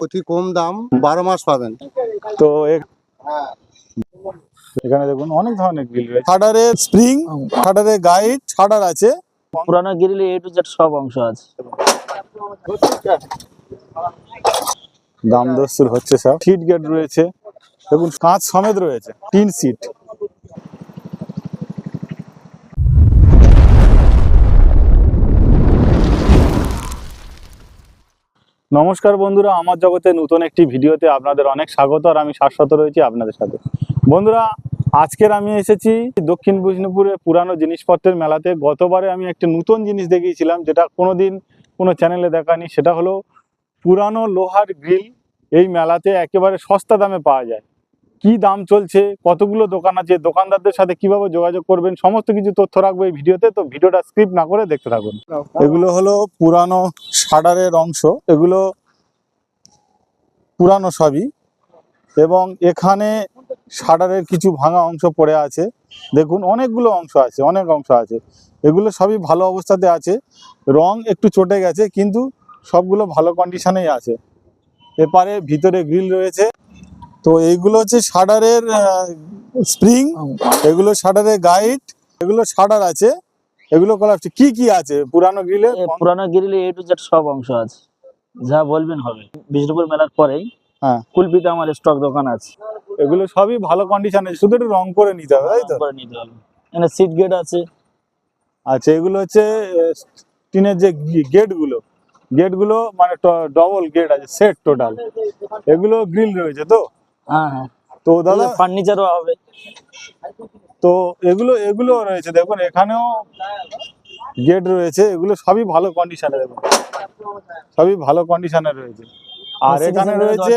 অতি কম দাম, 12 মাস পাবেন। তো এখানে দেখুন অনেক ধরনের গ্রিল রয়েছে। শাটারের স্প্রিং, শাটারের গাইড, শাটার আছে। পুরানো গ্রিলে A to Z সব অংশ আছে। দাম দস্তুর হচ্ছে সব। সিট গেট রয়েছে, দেখুন কাঁচ সমেত রয়েছে, টিন সিট। নমস্কার বন্ধুরা, আমার জগতে নতুন একটি ভিডিওতে আপনাদের অনেক স্বাগত। আর আমি শাশ্বত রয়েছি আপনাদের সাথে। বন্ধুরা, আজকের আমি এসেছি দক্ষিণ বিষ্ণুপুরে পুরানো জিনিসপত্রের মেলাতে। গতবারে আমি একটা নতুন জিনিস দেখিয়েছিলাম, যেটা কোনোদিন কোনো চ্যানেলে দেখানি। সেটা হলো পুরানো লোহার গ্রিল। এই মেলাতে একেবারে সস্তা দামে পাওয়া যায়। কি দাম চলছে, কতগুলো দোকান আছে, দোকানদারদের সাথে কিভাবে যোগাযোগ করবেন, সমস্ত কিছু তথ্য রাখবো এই ভিডিওতে। তো ভিডিওটা স্কিপ না করে দেখতে থাকুন। এগুলো হলো পুরানো শাটারের অংশ, এগুলো পুরানো সবই। এবং এখানে শাটারের কিছু ভাঙা অংশ পড়ে আছে, দেখুন অনেকগুলো অংশ আছে, অনেক অংশ আছে। এগুলো সবই ভালো অবস্থাতে আছে, রং একটু চটে গেছে কিন্তু সবগুলো ভালো কন্ডিশনেই আছে। এপারে ভিতরে গ্রিল রয়েছে। তো এইগুলো হচ্ছে শাটারের স্প্রিং, এগুলো শাটারের গাইড, এগুলো শাটার আছে, এগুলো কলাপসে। কি কি আছে পুরানো গ্রিলে? পুরানো গ্রিলে A to Z সব অংশ আছে, যা বলবেন হবে। বিষ্ণুপুর মেলার পরেই হ্যাঁ, কুলপিতে আমার স্টক দোকান আছে। এগুলো সবই ভালো কন্ডিশনে, শুধু একটু রং করে নিতে হবে, তাই তো? করে নিতে হবে। এখানে সিট গেট আছে। আচ্ছা, এগুলো হচ্ছে টিনের যে গেটগুলো, গেটগুলো মানে ডবল গেট আছে, সেট টোটাল। এগুলো গ্রিল রয়েছে তো? হ্যাঁ হ্যাঁ, তো দাদা, ফার্নিচারও হবে। তো এগুলো এগুলো রয়েছে, দেখুন এখানেও গেট রয়েছে। এগুলো সবই ভালো কন্ডিশনে, দেখুন সবই ভালো কন্ডিশনে রয়েছে। আর এখানে রয়েছে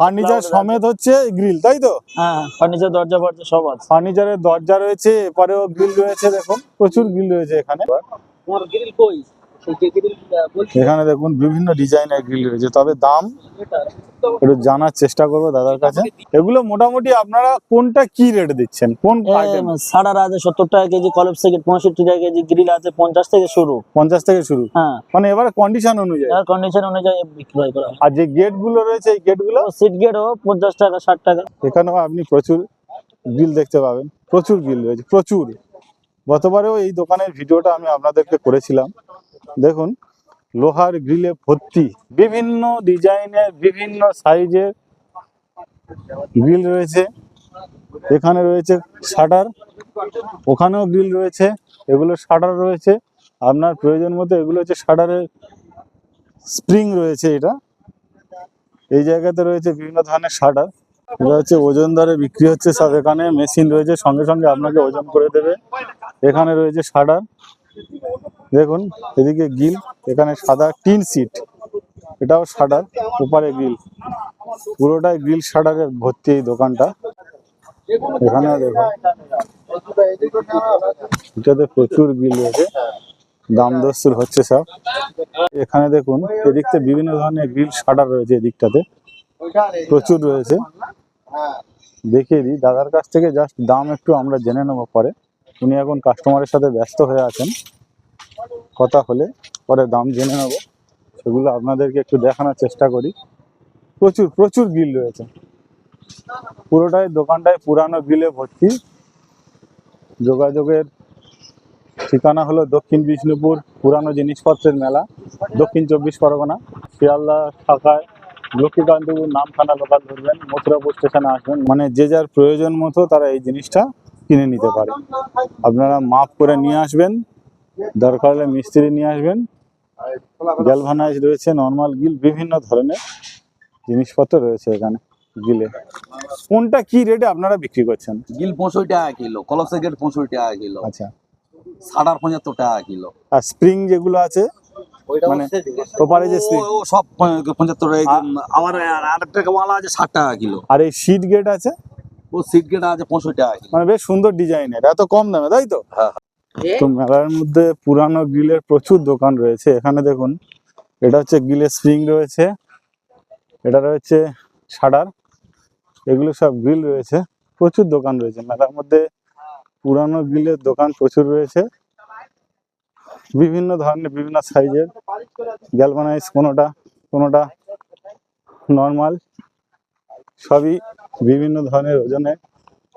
ফার্নিচার সমেত হচ্ছে গ্রিল, তাই তো? হ্যাঁ, ফার্নিচার দরজা ফরজা সব আছে। ফার্নিচারের দরজা রয়েছে, এপারেও গ্রিল রয়েছে, দেখুন প্রচুর গ্রিল রয়েছে এখানে। এখানে দেখুন বিভিন্ন ডিজাইনের গ্রিল রয়েছে, তবে দাম একটু জানার চেষ্টা করবো দাদার কাছে। এগুলো মোটামুটি আপনারা কোনটা কি রেট দিচ্ছেন, কোন আইটেম? শাটার আছে 70 টাকা কেজি, কলপ সেকেন্ড 65 টাকা কেজি, গ্রিল আছে 50 থেকে শুরু। 50 থেকে শুরু? হ্যাঁ, মানে এবারে কন্ডিশন অনুযায়ী, এর কন্ডিশন অনুযায়ী বিক্রয় করা হয়। আর যে গেট গুলো রয়েছে, এই গেট গুলো সিট গেটও 50 টাকা 60 টাকা। এখানেও আপনি প্রচুর গ্রিল দেখতে পাবেন, প্রচুর গ্রিল রয়েছে, প্রচুর। গতবারেও এই দোকানের ভিডিওটা আমি আপনাদেরকে করেছিলাম। দেখুন লোহার গ্রিলে ভর্তি, বিভিন্ন ডিজাইনের বিভিন্ন সাইজের গ্রিল রয়েছে। এখানে রয়েছে শাটার, ওখানেও গ্রিল রয়েছে, এগুলো শাটার রয়েছে আপনার প্রয়োজন মতো। এগুলো হচ্ছে শাটারের স্প্রিং রয়েছে, এটা এই জায়গাতে রয়েছে বিভিন্ন ধরনের শাটার। এটা হচ্ছে ওজন দরে বিক্রি হচ্ছে সব। এখানে মেশিন রয়েছে, সঙ্গে সঙ্গে আপনাকে ওজন করে দেবে। এখানে রয়েছে শাটার, দেখুন এদিকে গ্রিল, এখানে সাদা টিন সিট, এটাও শাটার, ওপারে গ্রিল, পুরোটাই গ্রিল শাটারের ভর্তি এই দোকানটা। এখানে দেখুন এটাতে প্রচুর গ্রিল রয়েছে, দাম দস্তুর হচ্ছে সব। এখানে দেখুন এদিকতে বিভিন্ন ধরনের গ্রিল শাটার রয়েছে, এদিকটাতে প্রচুর রয়েছে। দেখিয়ে দিই দাদার কাছ থেকে, জাস্ট দাম একটু আমরা জেনে নেবো পরে। উনি এখন কাস্টমারের সাথে ব্যস্ত হয়ে আছেন, কথা হলে পরে দাম জেনে নেবো। সেগুলো আপনাদেরকে একটু দেখানোর চেষ্টা করি। প্রচুর প্রচুর গ্রিল রয়েছে, পুরোটাই দোকানটায় পুরানো গ্রিলে ভর্তি। যোগাযোগের ঠিকানা হলো দক্ষিণ বিষ্ণুপুর পুরানো জিনিসপত্রের মেলা, দক্ষিণ 24 পরগনা, শিয়ালদা শাখায় লক্ষ্মীকান্তপুর নামখানা লোকাল ধরবেন, মথুরাপুর স্টেশনে আসবেন। মানে যে যার প্রয়োজন মতো তারা এই জিনিসটা কিনে নিতে পারে। আপনারা মাপ করে নিয়ে আসবেন, দরকার হলে মিস্ত্রি নিয়ে আসবেন। গ্যালভানাইজ রয়েছে, নর্মাল গ্রিল, বিভিন্ন ধরনের জিনিসপত্র রয়েছে এখানে গ্রিলে। কোনটা কি রেটে আপনারা বিক্রি করছেন? গিল 65 টাকা কিলো, কলসের গেট 65 টাকা কিলো, আচ্ছা, শাটার 75 টাকা কিলো। আর স্প্রিং যেগুলো আছে, মানে ওপারে যে স্প্রিং, ও সব 75 টাকা। আমার আরেকটা মাল আছে 60 টাকা কিলো। আর এই শীট গেট আছে, ও সিট গেট আছে 65 টাকা কিলো। মানে বেশ সুন্দর ডিজাইনের, এত কম দামে, তাই তো? হ্যাঁ। তো মেলার মধ্যে পুরানো গ্রিলের প্রচুর দোকান রয়েছে। এখানে দেখুন এটা হচ্ছে গ্রিলের স্প্রিং রয়েছে, এটা রয়েছে শাটার, এগুলো সব গ্রিল রয়েছে। প্রচুর দোকান রয়েছে মেলার মধ্যে, পুরানো গ্রিলের দোকান প্রচুর রয়েছে, বিভিন্ন ধরনের বিভিন্ন সাইজের। গ্যালভানাইজ কোনোটা কোনোটা নর্মাল, সবই বিভিন্ন ধরনের ওজনে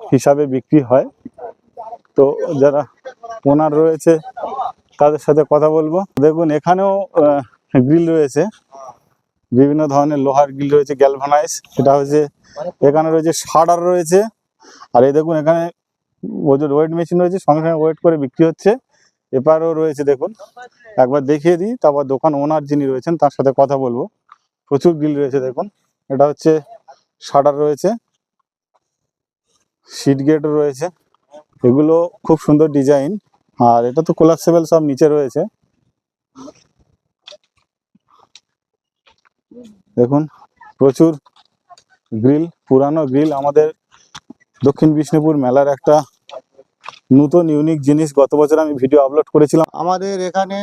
হিসাবে বিক্রি হয়। তো যারা ওনার রয়েছে তাদের সাথে কথা বলবো। দেখুন এখানেও গ্রিল রয়েছে, বিভিন্ন ধরনের লোহার গ্রিল রয়েছে, গ্যালভানাইজ। এটা হচ্ছে এখানে রয়েছে শাটার রয়েছে, আর এই দেখুন এখানে ওজন ওয়েট মেশিন রয়েছে, সঙ্গে সঙ্গে ওয়েট করে বিক্রি হচ্ছে। এপারেও রয়েছে, দেখুন একবার দেখিয়ে দিই, তারপর দোকান ওনার যিনি রয়েছেন তার সাথে কথা বলবো। প্রচুর গ্রিল রয়েছে দেখুন, এটা হচ্ছে শাটার রয়েছে, সিট গেটও রয়েছে, এগুলো খুব সুন্দর ডিজাইন। আর এটা তো কোলাপসেবল, সব নিচে রয়েছে। দেখুন প্রচুর গ্রিল, পুরানো গ্রিল। আমাদের দক্ষিণ বিষ্ণুপুর মেলার একটা নতুন ইউনিক জিনিস, গত বছর আমি ভিডিও আপলোড করেছিলাম। আমাদের এখানে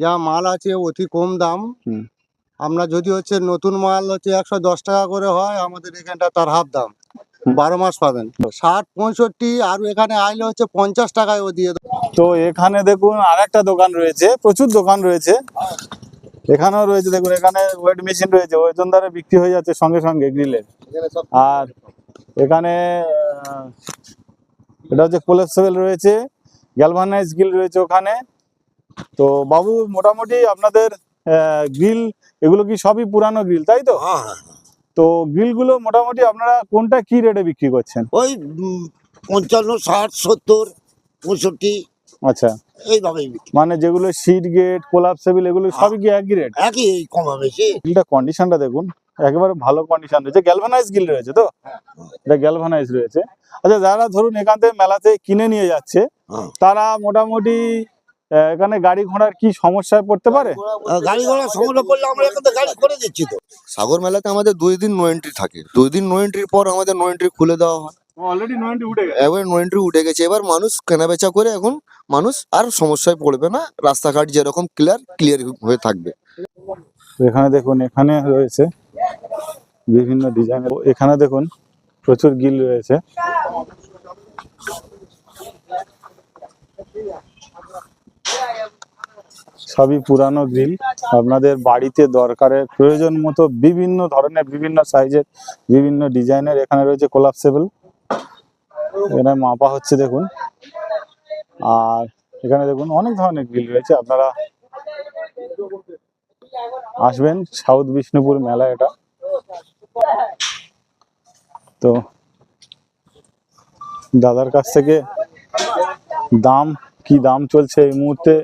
যা মাল আছে অতি কম দাম। হুম। আমরা যদি হচ্ছে নতুন মাল হচ্ছে 110 টাকা করে হয়, আমাদের এখানটা তার হাফ দাম। 12 মাস পাবেন। 60 65 আর এখানে আইলে হচ্ছে 50 টাকায় ও দিয়ে দেবে। তো এখানে দেখুন আর একটা দোকান রয়েছে, প্রচুর দোকান রয়েছে। এখানেও রয়েছে, দেখুন এখানে ওয়েট মেশিন রয়েছে, ওজন দ্বারা বিক্রি হয়ে যাচ্ছে সঙ্গে সঙ্গে গ্রিলের। আর এখানে এটা হচ্ছে কোলাপসেবল রয়েছে, গ্যালভানাইজ গ্রিল রয়েছে ওখানে। তো বাবু মোটামুটি আপনাদের গ্রিল এগুলো কি সবই পুরানো গ্রিল, তাই তো? তো গ্রিলগুলো মোটামুটি আপনারা কোনটা কি রেটে বিক্রি করছেন? ওই 55, 60, 70, 65 আচ্ছা, এইভাবেই বিক্রি। মানে যেগুলো সিট গেট, কোলাপসেবল এগুলো সবই কি একই রেট? একই কমা বেশি। গ্রিলটা কন্ডিশনটা দেখুন, একেবারে ভালো কন্ডিশন রয়েছে। গ্যালভানাইজ গ্রিল রয়েছে তো? এটা গ্যালভানাইজ রয়েছে। আচ্ছা, যারা ধরুন এখান থেকে মেলাতে কিনে নিয়ে যাচ্ছে, হ্যাঁ। তারা মোটামুটি এখানে গাড়ি ঘোড়ার কি সমস্যায় পড়তে পারে? গাড়ি ঘোড়ার সমস্যা পড়লে আমরা এখান থেকে গাড়ি করে দিচ্ছি তো। সাগর মেলাতে আমাদের 2 দিন নো এন্ট্রি থাকে, 2 দিন নো এন্ট্রির পর আমাদের নো এন্ট্রি খুলে দেওয়া হয়। অলরেডি 90 উঠে গেছে। এবার নো এন্ট্রি উঠে গেছে, এবার মানুষ কেনাবেচা করে, এখন মানুষ আর সমস্যায় পড়বে না, রাস্তাঘাট যেরকম ক্লিয়ার হয়ে থাকবে। এখানে দেখুন, এখানে রয়েছে বিভিন্ন ডিজাইনের। এখানে দেখুন প্রচুর গ্রিল রয়েছে। সবই পুরানো গ্রিল। আপনাদের বাড়িতে দরকারের প্রয়োজন মতো বিভিন্ন ধরনের, বিভিন্ন সাইজের, বিভিন্ন ডিজাইনের এখানে রয়েছে কোলাপসেবল। এখানে মাপা হচ্ছে দেখুন। আর এখানে দেখুন অনেক ধরনের গ্রিল রয়েছে। আপনারা আসবেন, সাউথ বিষ্ণুপুর মেলা এটা। তো দাদার কাছ থেকে কি দাম চলছে এই মুহূর্তে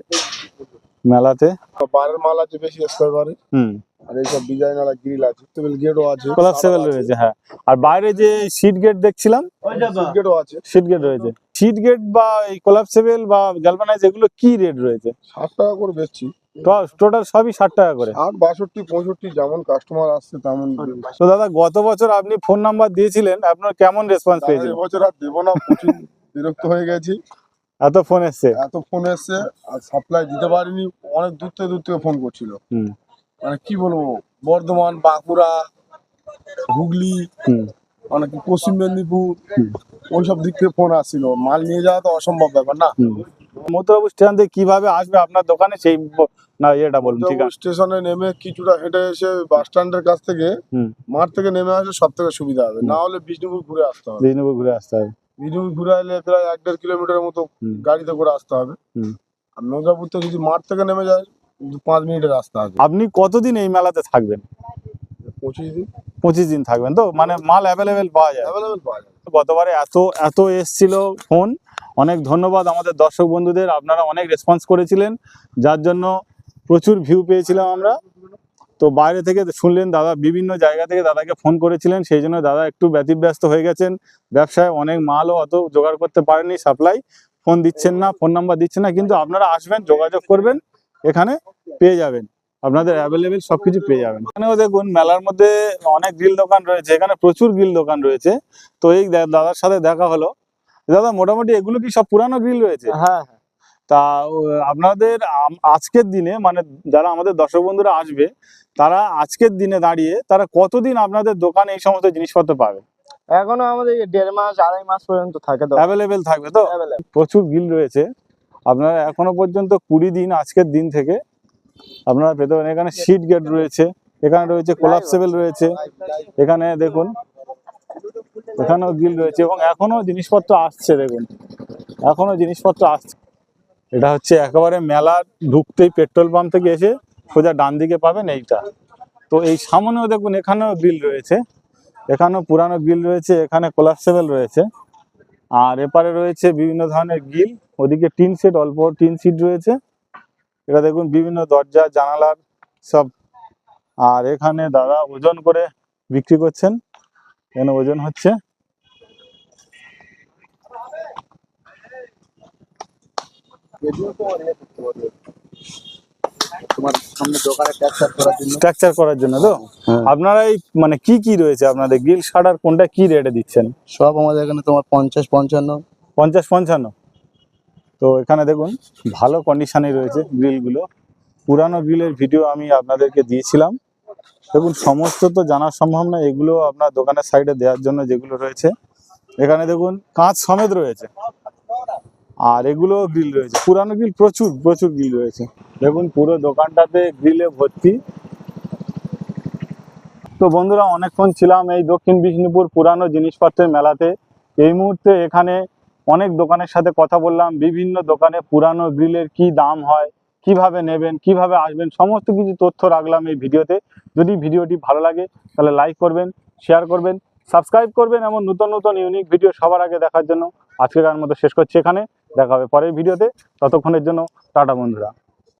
মেলাতে? বারের মাল আছে বেশি স্কোয়ার বারে, হুম, আর এইসব ডিজাইন ওয়ালা গ্রিল আছে, টেবিল গেটও আছে, কোলাপসেবল রয়েছে। হ্যাঁ, আর বাইরে যে সিট গেট দেখছিলাম, গেটও আছে। সিট গেট রয়েছে। সিট গেট বা এই কোলাপসেবল বা গ্যালভানাইজ এগুলো কি রেট রয়েছে? 60 টাকা করে বেচছি। টোটাল সবই 60 টাকা করে। 60, 62, 65 যেমন কাস্টমার আসছে তেমন। তো দাদা, গত বছর আপনি ফোন নাম্বার দিয়েছিলেন, আপনার কেমন রেসপন্স পেয়েছিলেন? এবছর আর দেবো না, প্রচুর বিরক্ত হয়ে গেছি। এত ফোন এসছে? এত ফোন এসছে, আর সাপ্লাই দিতে পারিনি। অনেক দূর থেকে ফোন করছিল। হুম, মানে কি বলবো, বর্ধমান, বাঁকুড়া, হুগলি, হুম, মানে কি পশ্চিম মেদিনীপুর, ওইসব দিক থেকে ফোন আসছিল। মাল নিয়ে যাওয়া তো অসম্ভব ব্যাপার না। হুম। মথুরাপুর স্টেশন থেকে কিভাবে আসবে আপনার দোকানে, সেই না এটা বলুন। ঠিক আছে, স্টেশনে নেমে কিছুটা হেঁটে এসে বাস স্ট্যান্ডের কাছ থেকে, হুম, মাঠ থেকে নেমে আসলে সব থেকে সুবিধা হবে। না হলে বিষ্ণুপুর ঘুরে আসতে হবে। বিষ্ণুপুর ঘুরে আসতে হবে। বিষ্ণুপুর ঘুরে এলে প্রায় 1-1.5 কিলোমিটারের মতো হুম। গাড়িতে করে আসতে হবে। হুম। আর নৌকাপুর থেকে যদি মাঠ থেকে নেমে যায় 5 মিনিটের রাস্তা আছে। আপনি কতদিন এই মেলাতে থাকবেন? 25 দিন 25 দিন থাকবেন তো? মানে মাল অ্যাভেলেবেল পাওয়া যায়? অ্যাভেলেবেল পাওয়া যাবে। গতবারে এত এসছিল ফোন। অনেক ধন্যবাদ আমাদের দর্শক বন্ধুদের, আপনারা অনেক রেসপন্স করেছিলেন, যার জন্য প্রচুর ভিউ পেয়েছিলাম আমরা। তো বাইরে থেকে শুনলেন, দাদা বিভিন্ন জায়গা থেকে দাদাকে ফোন করেছিলেন, সেই জন্য দাদা একটু ব্যতিব্যস্ত হয়ে গেছেন ব্যবসায়, অনেক মালও অত জোগাড় করতে পারেনি, সাপ্লাই ফোন দিচ্ছেন না, ফোন নাম্বার দিচ্ছেন না। কিন্তু আপনারা আসবেন, যোগাযোগ করবেন, এখানে পেয়ে যাবেন, আপনাদের অ্যাভেলেবেল সবকিছু পেয়ে যাবেন। এখানেও দেখুন মেলার মধ্যে অনেক গ্রিল দোকান রয়েছে, এখানে প্রচুর গ্রিল দোকান রয়েছে। তো এই দাদার সাথে দেখা হলো। দাদা, মোটামুটি এগুলো কি সব পুরানো গ্রিল রয়েছে? হ্যাঁ, তা আপনাদের আজকের দিনে, মানে যারা আমাদের দর্শক বন্ধুরা আসবে, তারা আজকের দিনে দাঁড়িয়ে তারা কতদিন আপনাদের দোকানে এই সমস্ত জিনিসপত্র পাবে? এখনো আমাদের 1.5 মাস 2.5 মাস পর্যন্ত থাকে তো। অ্যাভেলেবেল থাকবে তো? Available। প্রচুর গ্রিল রয়েছে, আপনারা এখনো পর্যন্ত 20 দিন, আজকের দিন থেকে আপনারা পেতে পারেন। এখানে সিট গেট রয়েছে, এখানে রয়েছে কোলাপসেবল রয়েছে, এখানে দেখুন এখানেও গ্রিল রয়েছে এবং এখনো জিনিসপত্র আসছে, দেখুন এখনো জিনিসপত্র আসছে। এটা হচ্ছে একেবারে মেলার ঢুকতেই পেট্রোল পাম্প থেকে এসে সোজা ডান দিকে পাবেন এইটা। তো এই সামনেও দেখুন এখানেও গ্রিল রয়েছে, এখানেও পুরানো গ্রিল রয়েছে, এখানে কোলাপসেবল রয়েছে, আর এপারে রয়েছে বিভিন্ন ধরনের গ্রিল। ওদিকে টিন শেড, অল্প টিন শেড রয়েছে। এটা দেখুন বিভিন্ন দরজা জানালার সব। আর এখানে দাদা ওজন করে বিক্রি করছেন, এখানে ওজন হচ্ছে। স্ট্রাকচার করার জন্য তো আপনারা এই মানে কি কি রয়েছে আপনাদের গ্রিল শাটার, কোনটা কি রেটে দিচ্ছেন? সব আমাদের এখানে তোমার 50-55। 50-55। তো এখানে দেখুন ভালো কন্ডিশনে রয়েছে গ্রিলগুলো। পুরানো গ্রিলের ভিডিও আমি আপনাদেরকে দিয়েছিলাম। দেখুন সমস্ত তো জানা সম্ভব না, এগুলো আপনার দোকানের সাইডে দেওয়ার জন্য যেগুলো রয়েছে। এখানে দেখুন কাঁচ সমেত রয়েছে, আর এগুলো গ্রিল রয়েছে, পুরানো গ্রিল প্রচুর প্রচুর গ্রিল রয়েছে। দেখুন পুরো দোকানটাতে গ্রিলে ভর্তি। তো বন্ধুরা অনেকক্ষণ ছিলাম এই দক্ষিণ বিষ্ণুপুর পুরানো জিনিসপত্রের মেলাতে। এই মুহূর্তে এখানে অনেক দোকানের সাথে কথা বললাম, বিভিন্ন দোকানে পুরানো গ্রিলের কি দাম হয়, কিভাবে নেবেন, কিভাবে আসবেন, সমস্ত কিছু তথ্য রাখলাম এই ভিডিওতে। যদি ভিডিওটি ভালো লাগে তাহলে লাইক করবেন, শেয়ার করবেন, সাবস্ক্রাইব করবেন এবং নতুন নতুন ইউনিক ভিডিও সবার আগে দেখার জন্য আজকের মতো শেষ করছি এখানে। দেখা হবে পরের ভিডিওতে, ততক্ষণের জন্য টাটা বন্ধুরা।